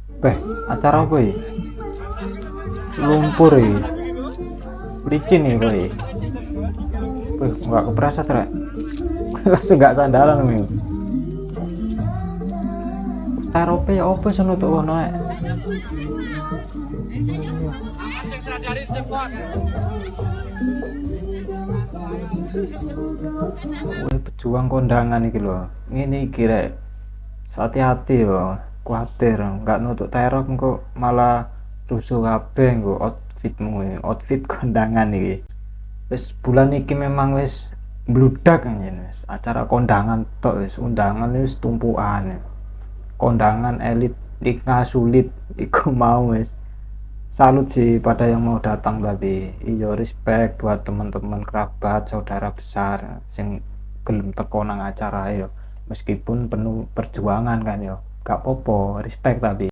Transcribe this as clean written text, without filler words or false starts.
Beh, acara apa ya? Lumpur ya. Licin nih boy. Wih, nggak kepreset rek. Langsung nggak sandalan nih. Tarope ya apa sono tuh ono rek. Wih, pejuang kondangan iki lho. Ngene iki rek. Hati-hati yo. Kuatir nggak nutuk terop engko malah rusuh kabeh engko outfitmu, outfit kondangan iki. Wis bulan iki memang wis bludak anjen wis. Acara kondangan tok wis, undangan wis tumpukan. Kondangan elit Ika sulit iku mau wis. Salut sih pada yang mau datang, tapi iyo respect buat teman-teman kerabat saudara besar sing gelem teko nang acara yo, meskipun penuh perjuangan kan yo, gak popo respect tapi